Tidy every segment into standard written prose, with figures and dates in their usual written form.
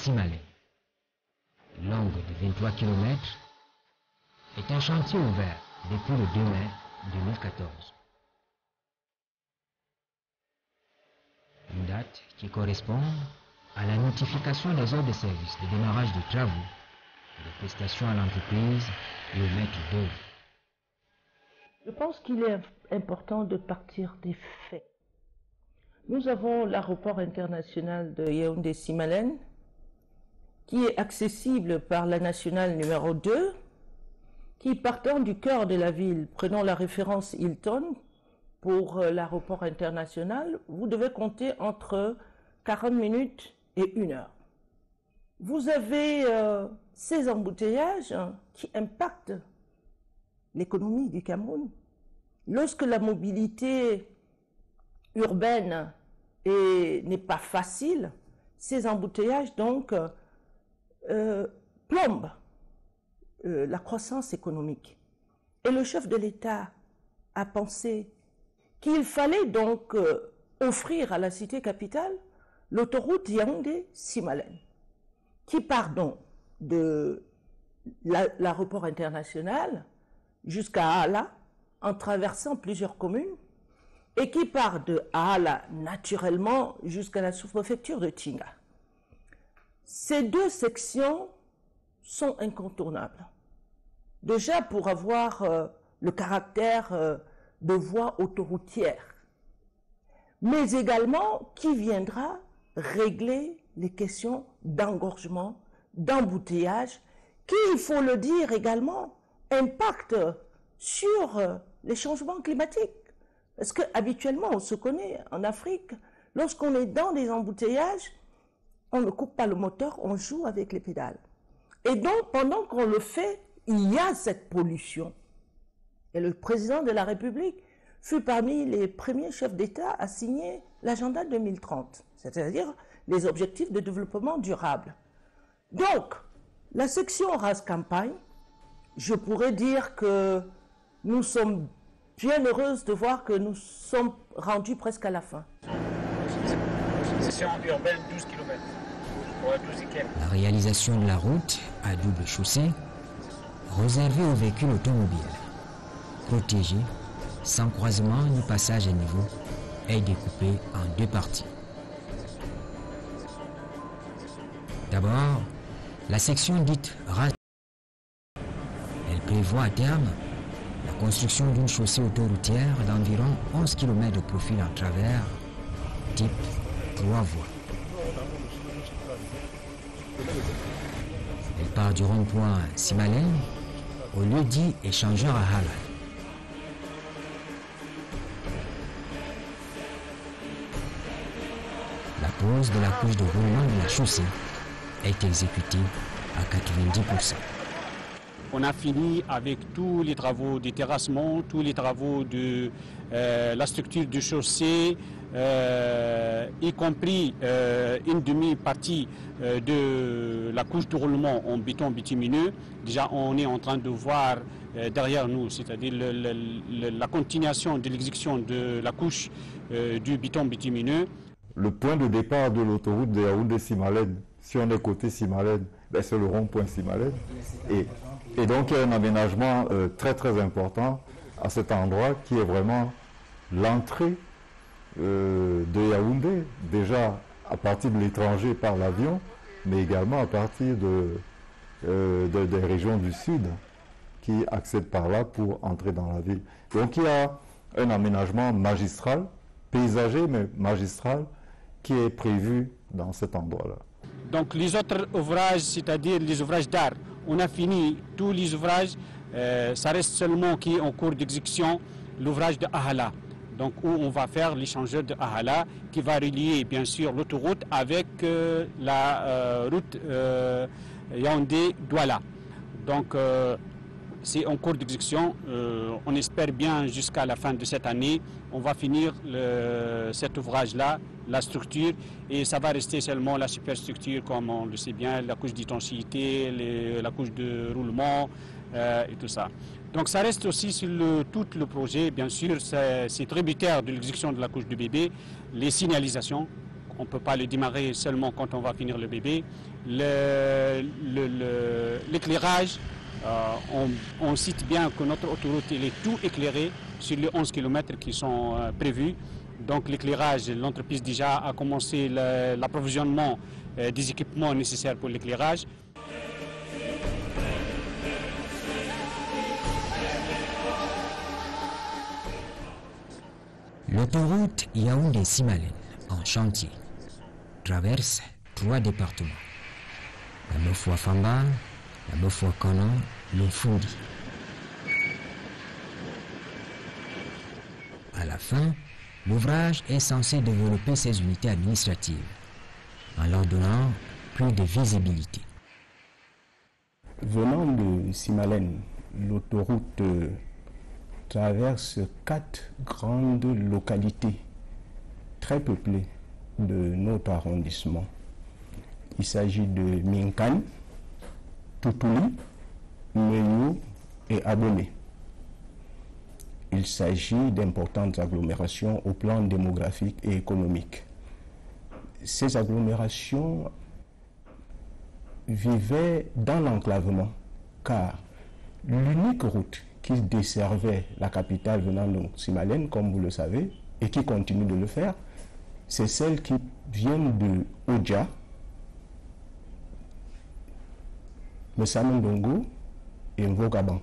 Simalène, longue de 23 km, est un chantier ouvert depuis le 2 mai 2014. Une date qui correspond à la notification des ordres de service de démarrage des travaux, des prestations à l'entreprise et au maître d'œuvre. Je pense qu'il est important de partir des faits. Nous avons l'aéroport international de Yaoundé-Simalène, qui est accessible par la nationale numéro 2, qui partant du cœur de la ville, prenons la référence Hilton, pour l'aéroport international, vous devez compter entre 40 minutes et 1 heure. Vous avez ces embouteillages qui impactent l'économie du Cameroun. Lorsque la mobilité urbaine n'est pas facile, ces embouteillages donc plombent la croissance économique. Et le chef de l'État a pensé qu'il fallait donc offrir à la cité-capitale l'autoroute Yaoundé-Simalène, qui part donc de l'aéroport international jusqu'à Aala, en traversant plusieurs communes, et qui part de Aala, naturellement, jusqu'à la sous-préfecture de Tinga. Ces deux sections sont incontournables. Déjà pour avoir le caractère de voie autoroutière, mais également qui viendra régler les questions d'engorgement, d'embouteillage, qui, il faut le dire également, impactent sur les changements climatiques. Parce qu'habituellement, on se connaît en Afrique, lorsqu'on est dans des embouteillages, on ne coupe pas le moteur, on joue avec les pédales. Et donc, pendant qu'on le fait, il y a cette pollution. Et le président de la République fut parmi les premiers chefs d'État à signer l'agenda 2030, c'est-à-dire les objectifs de développement durable. Donc, la section Ras-Campagne, je pourrais dire que nous sommes bien heureuses de voir que nous sommes rendus presque à la fin. Section urbaine 12 km. La réalisation de la route à double chaussée, réservée aux véhicules automobiles, protégée, sans croisement ni passage à niveau, est découpée en 2 parties. D'abord, la section dite Ras. Elle prévoit à terme la construction d'une chaussée autoroutière d'environ 11 km de profil en travers, type 3 voies. Elle part du rond-point Simalène au lieu dit échangeur à Aala. La pose de la couche de roulement de la chaussée est exécutée à 90%. On a fini avec tous les travaux de terrassement, tous les travaux de la structure de chaussée, y compris une demi-partie de la couche de roulement en béton bitumineux. Déjà, on est en train de voir derrière nous, c'est-à-dire la continuation de l'exécution de la couche du béton bitumineux. Le point de départ de l'autoroute de Yaoundé-Simalène, si on est côté Simalène, c'est le rond-point Simalène. Et donc il y a un aménagement très très important à cet endroit qui est vraiment l'entrée de Yaoundé, déjà à partir de l'étranger par l'avion, mais également à partir des régions du sud qui accèdent par là pour entrer dans la ville. Donc il y a un aménagement magistral, paysager mais magistral, qui est prévu dans cet endroit-là. Donc les autres ouvrages, c'est-à-dire les ouvrages d'art, on a fini tous les ouvrages, ça reste seulement qui est en cours d'exécution l'ouvrage de Aala, donc où on va faire l'échangeur de Aala qui va relier bien sûr l'autoroute avec la route Yaoundé-Douala. Donc c'est en cours d'exécution, on espère bien jusqu'à la fin de cette année, on va finir cet ouvrage-là, la structure, et ça va rester seulement la superstructure comme on le sait bien, la couche d'étanchéité, la couche de roulement et tout ça. Donc ça reste aussi sur tout le projet, bien sûr, c'est tributaire de l'exécution de la couche de bébé, les signalisations on ne peut pas le démarrer seulement quand on va finir le bébé. L'éclairage, on cite bien que notre autoroute elle est tout éclairée sur les 11 km qui sont prévus. Donc l'éclairage, l'entreprise déjà a commencé l'approvisionnement des équipements nécessaires pour l'éclairage. L'autoroute Yaoundé-Simalène, en chantier, traverse 3 départements. La Bafouafamba, la Bafouakanon, le Fundi. À la fin, l'ouvrage est censé développer ses unités administratives, en leur donnant plus de visibilité. Venant de Simalène, l'autoroute traverse 4 grandes localités très peuplées de notre arrondissement. Il s'agit de Minkan, Toutouli, Meyou et Abomey. Il s'agit d'importantes agglomérations au plan démographique et économique. Ces agglomérations vivaient dans l'enclavement, car l'unique route qui desservait la capitale venant de Simalène, comme vous le savez, et qui continue de le faire, c'est celle qui vient de Odja, Messamendongo et Mvogaban.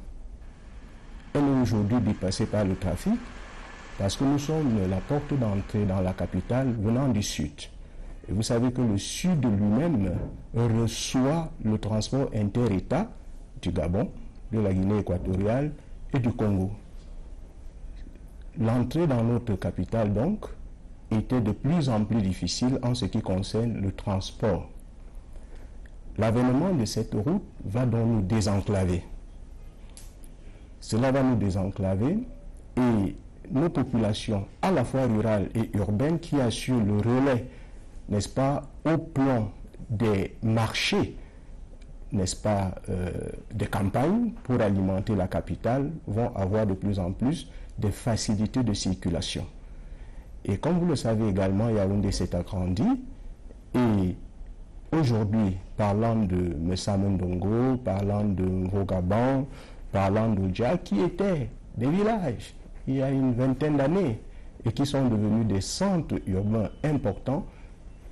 Elle est aujourd'hui dépassée par le trafic parce que nous sommes la porte d'entrée dans la capitale venant du sud. Et vous savez que le sud lui-même reçoit le transport inter-État du Gabon, de la Guinée équatoriale et du Congo. L'entrée dans notre capitale, donc, était de plus en plus difficile en ce qui concerne le transport. L'avènement de cette route va donc nous désenclaver. Cela va nous désenclaver et nos populations, à la fois rurales et urbaines, qui assurent le relais, n'est-ce pas, au plan des marchés, n'est-ce pas, des campagnes pour alimenter la capitale, vont avoir de plus en plus des facilités de circulation. Et comme vous le savez également, Yaoundé s'est agrandi et aujourd'hui, parlant de Messamendongo, parlant de Mvogaban, parlant d'Odja, qui étaient des villages il y a une vingtaine d'années et qui sont devenus des centres urbains importants,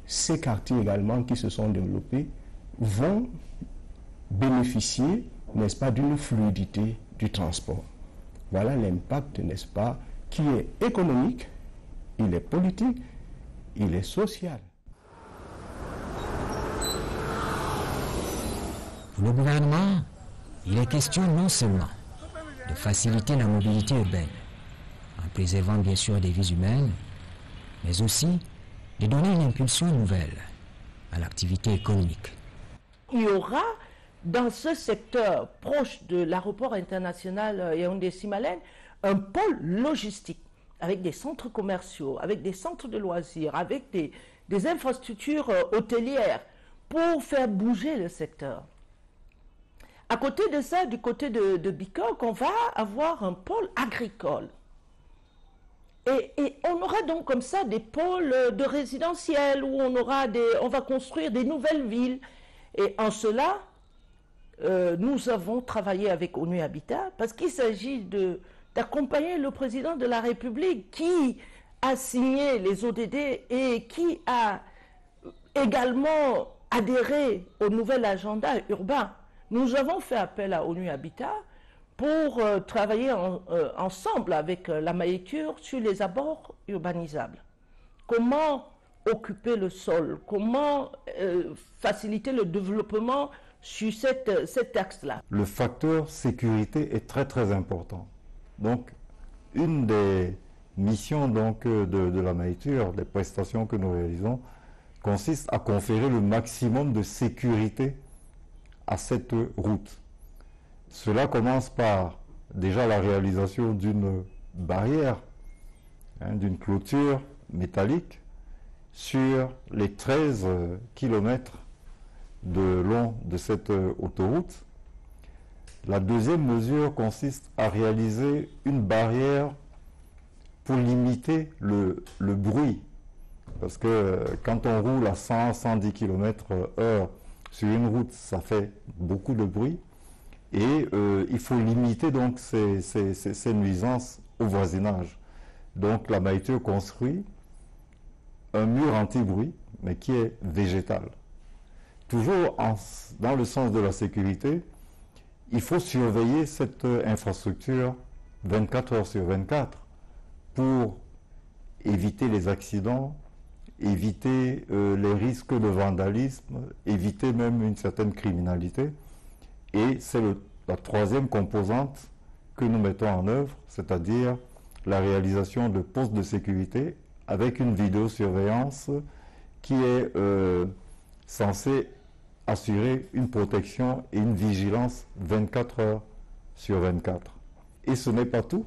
ces quartiers également qui se sont développés vont bénéficier, n'est-ce pas, d'une fluidité du transport. Voilà l'impact, n'est-ce pas, qui est économique, il est politique, il est social. Pour le gouvernement, il est question non seulement de faciliter la mobilité urbaine, en préservant bien sûr des vies humaines, mais aussi de donner une impulsion nouvelle à l'activité économique. Il y aura dans ce secteur proche de l'aéroport international Yaoundé-Simalène un pôle logistique avec des centres commerciaux, avec des centres de loisirs, avec des infrastructures hôtelières pour faire bouger le secteur. À côté de ça, du côté de Bikok, on va avoir un pôle agricole. Et on aura donc comme ça des pôles de résidentiels où on va construire des nouvelles villes. Et en cela, nous avons travaillé avec ONU Habitat parce qu'il s'agit d'accompagner le président de la République qui a signé les ODD et qui a également adhéré au nouvel agenda urbain. Nous avons fait appel à ONU Habitat pour travailler ensemble avec la Maïture sur les abords urbanisables. Comment occuper le sol, comment faciliter le développement sur cet axe-là. Le facteur sécurité est très très important. Donc, une des missions donc, de la Maïture, des prestations que nous réalisons, consiste à conférer le maximum de sécurité à cette route. Cela commence par déjà la réalisation d'une barrière, d'une clôture métallique sur les 13 km de long de cette autoroute. La deuxième mesure consiste à réaliser une barrière pour limiter le bruit Parce que quand on roule à 100-110 km/h sur une route, ça fait beaucoup de bruit. Et il faut limiter donc ces nuisances au voisinage. Donc la Maïtur construit un mur anti-bruit, mais qui est végétal. Toujours dans le sens de la sécurité, il faut surveiller cette infrastructure 24 heures sur 24 pour éviter les accidents, éviter les risques de vandalisme, éviter même une certaine criminalité. Et c'est la troisième composante que nous mettons en œuvre, c'est-à-dire la réalisation de postes de sécurité avec une vidéosurveillance qui est censée assurer une protection et une vigilance 24 heures sur 24. Et ce n'est pas tout,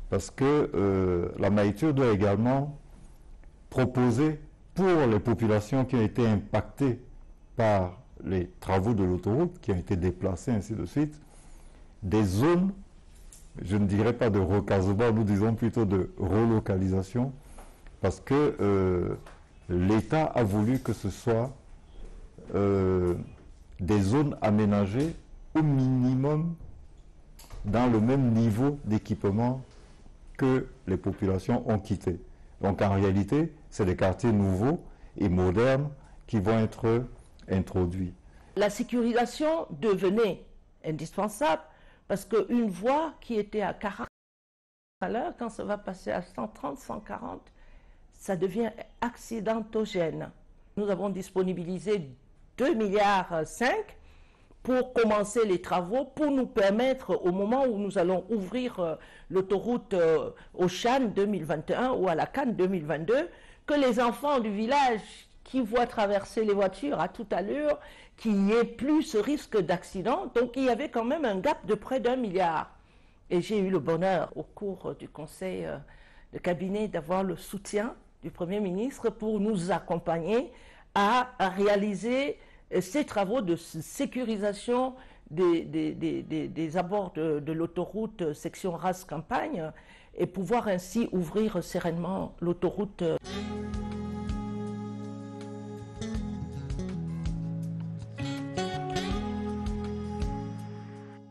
parce que la Maïtur doit également proposer pour les populations qui ont été impactées par les travaux de l'autoroute, qui ont été déplacés, ainsi de suite, des zones, je ne dirais pas de recasement, nous disons plutôt de relocalisation, parce que l'État a voulu que ce soit des zones aménagées au minimum dans le même niveau d'équipement que les populations ont quitté. Donc en réalité, c'est des quartiers nouveaux et modernes qui vont être introduits. La sécurisation devenait indispensable parce qu'une voie qui était à 40 à l'heure, quand ça va passer à 130, 140, ça devient accidentogène. Nous avons disponibilisé 2,5 milliards pour commencer les travaux, pour nous permettre, au moment où nous allons ouvrir l'autoroute au Chan 2021 ou à la Cannes 2022, que les enfants du village qui voient traverser les voitures à toute allure, qu'il n'y ait plus ce risque d'accident. Donc il y avait quand même un gap de près d'1 milliard. Et j'ai eu le bonheur au cours du conseil de cabinet d'avoir le soutien du Premier ministre pour nous accompagner à réaliser ces travaux de sécurisation des abords de l'autoroute section Ras-Campagne et pouvoir ainsi ouvrir sereinement l'autoroute.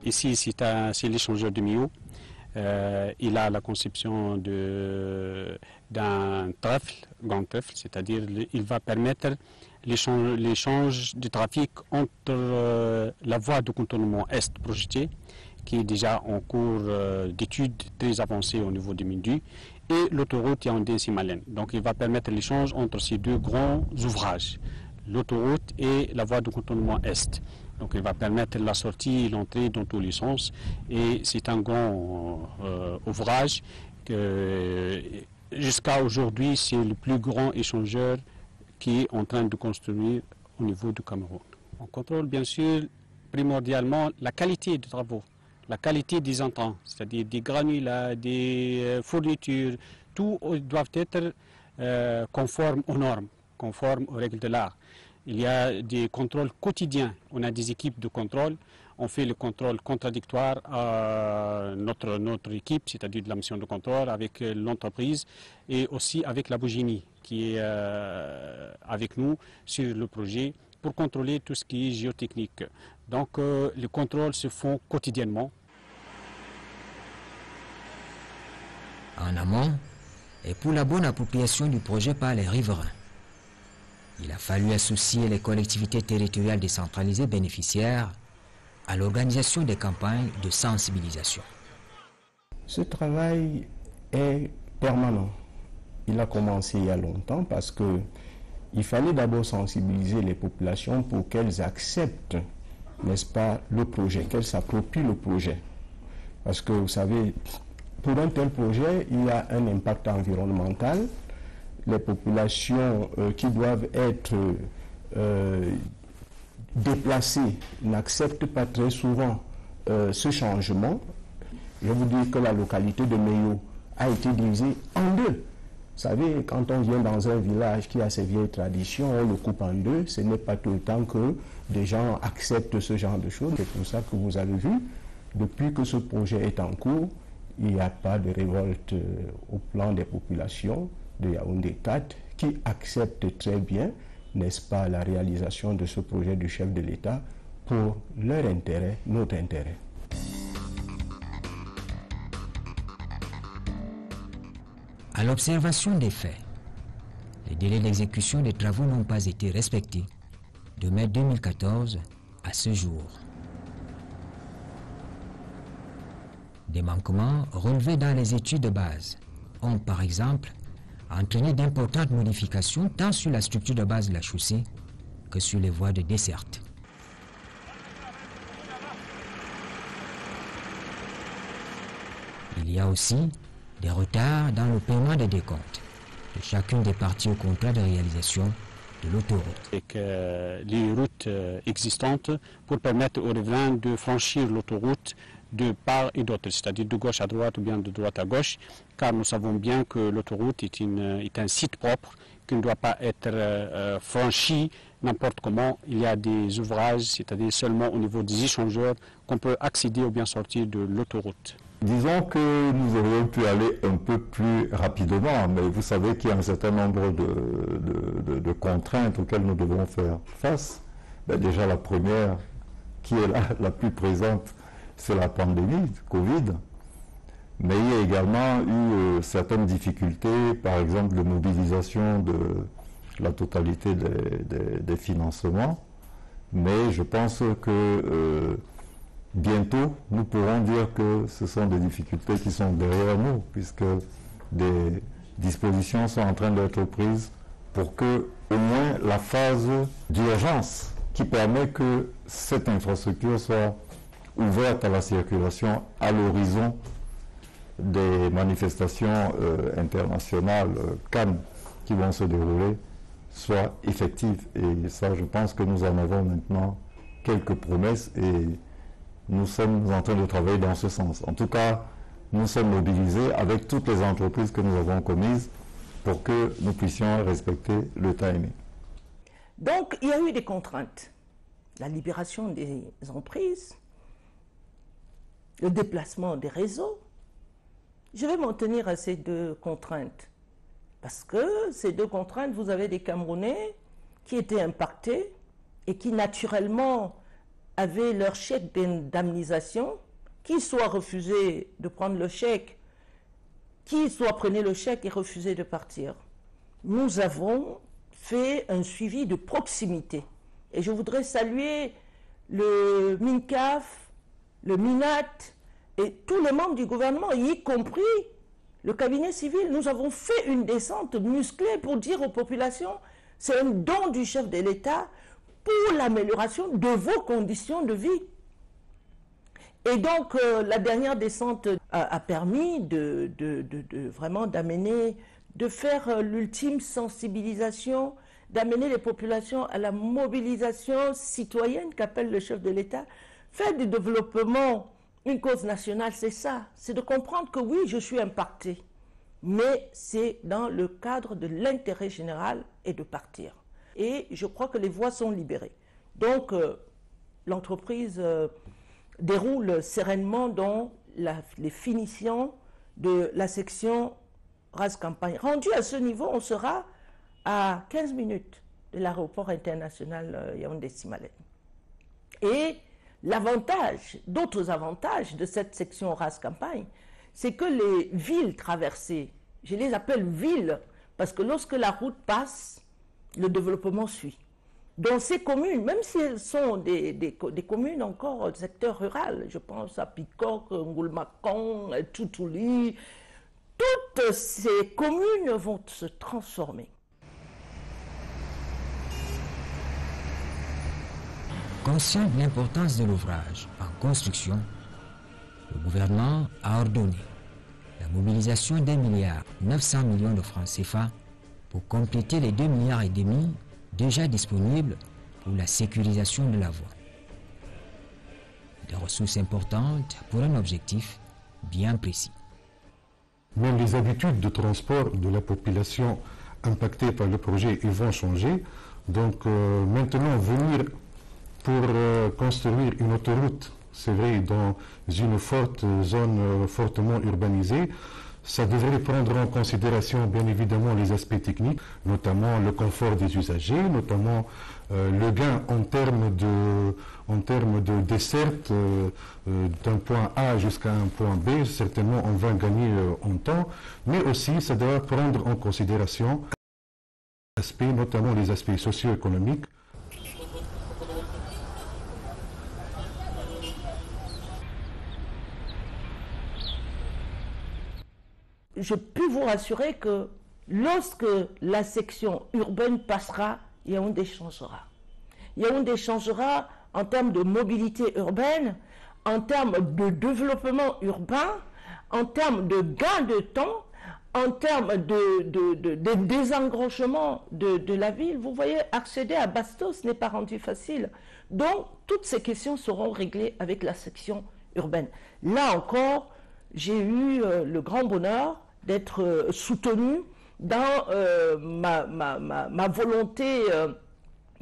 Ici, c'est l'échangeur de Millau. Il a la conception d'un trèfle, grand trèfle, c'est-à-dire il va permettre l'échange de trafic entre la voie de contournement est projetée, qui est déjà en cours d'études très avancées au niveau de Mindu, et l'autoroute Yaoundé-Simalène. Donc il va permettre l'échange entre ces deux grands ouvrages, l'autoroute et la voie de contournement est. Donc il va permettre la sortie et l'entrée dans tous les sens. Et c'est un grand ouvrage que jusqu'à aujourd'hui, c'est le plus grand échangeur qui est en train de construire au niveau du Cameroun. On contrôle bien sûr primordialement la qualité des travaux, la qualité des intrants, c'est-à-dire des granulats, des fournitures, tout doivent être conformes aux normes, conformes aux règles de l'art. Il y a des contrôles quotidiens, on a des équipes de contrôle, on fait le contrôle contradictoire à notre équipe, c'est-à-dire de la mission de contrôle avec l'entreprise et aussi avec la Bogini qui est avec nous sur le projet pour contrôler tout ce qui est géotechnique. Donc les contrôles se font quotidiennement. En amont, et pour la bonne appropriation du projet par les riverains, il a fallu associer les collectivités territoriales décentralisées bénéficiaires à l'organisation des campagnes de sensibilisation. Ce travail est permanent. Il a commencé il y a longtemps parce qu'il fallait d'abord sensibiliser les populations pour qu'elles acceptent, n'est-ce pas, le projet, qu'elles s'approprient le projet. Parce que vous savez, pour un tel projet, il y a un impact environnemental. Les populations qui doivent être déplacées n'acceptent pas très souvent ce changement. Je vous dis que la localité de Meyo a été divisée en deux. Vous savez, quand on vient dans un village qui a ses vieilles traditions, on le coupe en deux. Ce n'est pas tout le temps que des gens acceptent ce genre de choses. C'est pour ça que vous avez vu, depuis que ce projet est en cours, il n'y a pas de révolte au plan des populations de Yaoundé 4 qui acceptent très bien, n'est-ce pas, la réalisation de ce projet du chef de l'État pour leur intérêt, notre intérêt. À l'observation des faits, les délais d'exécution des travaux n'ont pas été respectés de mai 2014 à ce jour. Des manquements relevés dans les études de base ont par exemple entraîné d'importantes modifications tant sur la structure de base de la chaussée que sur les voies de desserte. Il y a aussi des retards dans le paiement des décomptes de chacune des parties au contrat de réalisation de l'autoroute. Avec les routes existantes pour permettre aux riverains de franchir l'autoroute de part et d'autre, c'est-à-dire de gauche à droite ou bien de droite à gauche, car nous savons bien que l'autoroute est un site propre qui ne doit pas être franchi n'importe comment. Il y a des ouvrages, c'est-à-dire seulement au niveau des échangeurs, qu'on peut accéder ou bien sortir de l'autoroute. Disons que nous aurions pu aller un peu plus rapidement, mais vous savez qu'il y a un certain nombre de contraintes auxquelles nous devons faire face. Ben déjà la première, qui est la plus présente, c'est la pandémie de Covid. Mais il y a également eu certaines difficultés, par exemple de mobilisation de la totalité des financements. Mais je pense que bientôt, nous pourrons dire que ce sont des difficultés qui sont derrière nous, puisque des dispositions sont en train d'être prises pour que, au moins, la phase d'urgence qui permet que cette infrastructure soit ouverte à la circulation à l'horizon des manifestations internationales Cannes qui vont se dérouler soit effective. Et ça, je pense que nous en avons maintenant quelques promesses et nous sommes en train de travailler dans ce sens. En tout cas, nous sommes mobilisés avec toutes les entreprises que nous avons commises pour que nous puissions respecter le timing. Donc, il y a eu des contraintes. La libération des emprises, le déplacement des réseaux. Je vais m'en tenir à ces deux contraintes. Parce que ces deux contraintes, vous avez des Camerounais qui étaient impactés et qui naturellement avaient leur chèque d'indemnisation, qui soit refusé de prendre le chèque, qui soit prenait le chèque et refusait de partir. Nous avons fait un suivi de proximité. Et je voudrais saluer le MINCAF, le MINAT et tous les membres du gouvernement, y compris le cabinet civil. Nous avons fait une descente musclée pour dire aux populations, c'est un don du chef de l'État pour l'amélioration de vos conditions de vie. Et donc, la dernière descente a permis vraiment d'amener, de faire l'ultime sensibilisation, d'amener les populations à la mobilisation citoyenne qu'appelle le chef de l'État. Faire du développement une cause nationale, c'est ça. C'est de comprendre que oui, je suis impacté, mais c'est dans le cadre de l'intérêt général et de partir. Et je crois que les voies sont libérées. Donc, l'entreprise déroule sereinement dans les finitions de la section Ras-Campagne. Rendu à ce niveau, on sera à 15 minutes de l'aéroport international Yaoundé-Simalène. Et l'avantage, d'autres avantages de cette section Ras-Campagne, c'est que les villes traversées, je les appelle villes, parce que lorsque la route passe, le développement suit. Dans ces communes, même si elles sont des communes encore du secteur rural, je pense à Pikok, Ngoulmakon, Toutouli, toutes ces communes vont se transformer. Conscient de l'importance de l'ouvrage en construction, le gouvernement a ordonné la mobilisation d'1,9 milliard de francs CFA pour compléter les 2,5 milliards déjà disponibles pour la sécurisation de la voie. Des ressources importantes pour un objectif bien précis. Même les habitudes de transport de la population impactée par le projet vont changer. Donc maintenant, venir pour construire une autoroute, c'est vrai, dans une forte zone fortement urbanisée, Ça devrait prendre en considération bien évidemment les aspects techniques, notamment le confort des usagers, notamment le gain en termes de desserte d'un point A jusqu'à un point B. Certainement on va gagner en temps, mais aussi ça doit prendre en considération notamment les aspects socio-économiques. Je peux vous rassurer que lorsque la section urbaine passera, Yaoundé changera. Yaoundé changera en termes de mobilité urbaine, en termes de développement urbain, en termes de gain de temps, en termes de désengorgement de la ville. Vous voyez, accéder à Bastos n'est pas rendu facile. Donc, toutes ces questions seront réglées avec la section urbaine. Là encore, j'ai eu le grand bonheur d'être soutenu dans ma volonté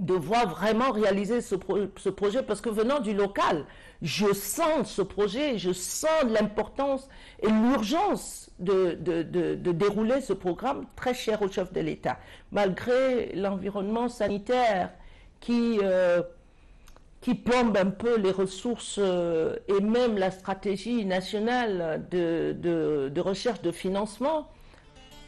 de voir vraiment réaliser ce projet, parce que venant du local, je sens ce projet, je sens l'importance et l'urgence de dérouler ce programme très cher au chef de l'État. Malgré l'environnement sanitaire qui plombe un peu les ressources et même la stratégie nationale de recherche de financement,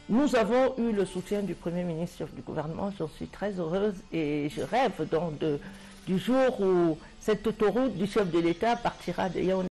nous avons eu le soutien du Premier ministre du gouvernement. J'en suis très heureuse et je rêve donc du jour où cette autoroute du chef de l'État partira de Yaoundé.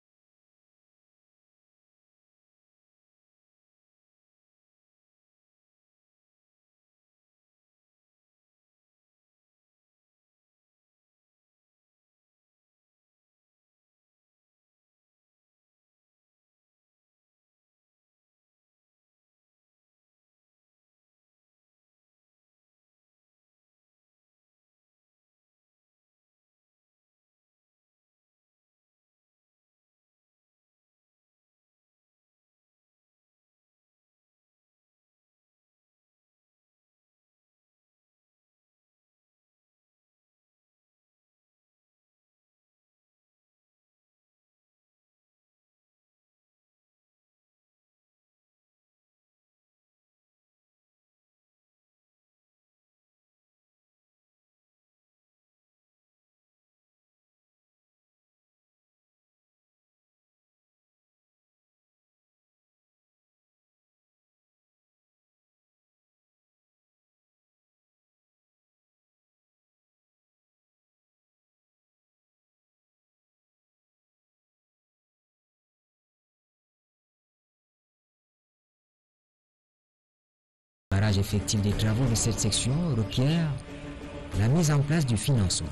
Le démarrage effectif des travaux de cette section requiert la mise en place du financement,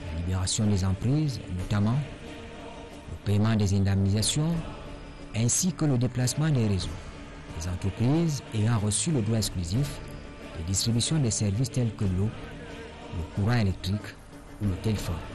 la libération des emprises, notamment le paiement des indemnisations, ainsi que le déplacement des réseaux, des entreprises ayant reçu le droit exclusif de distribution des services tels que l'eau, le courant électrique ou le téléphone.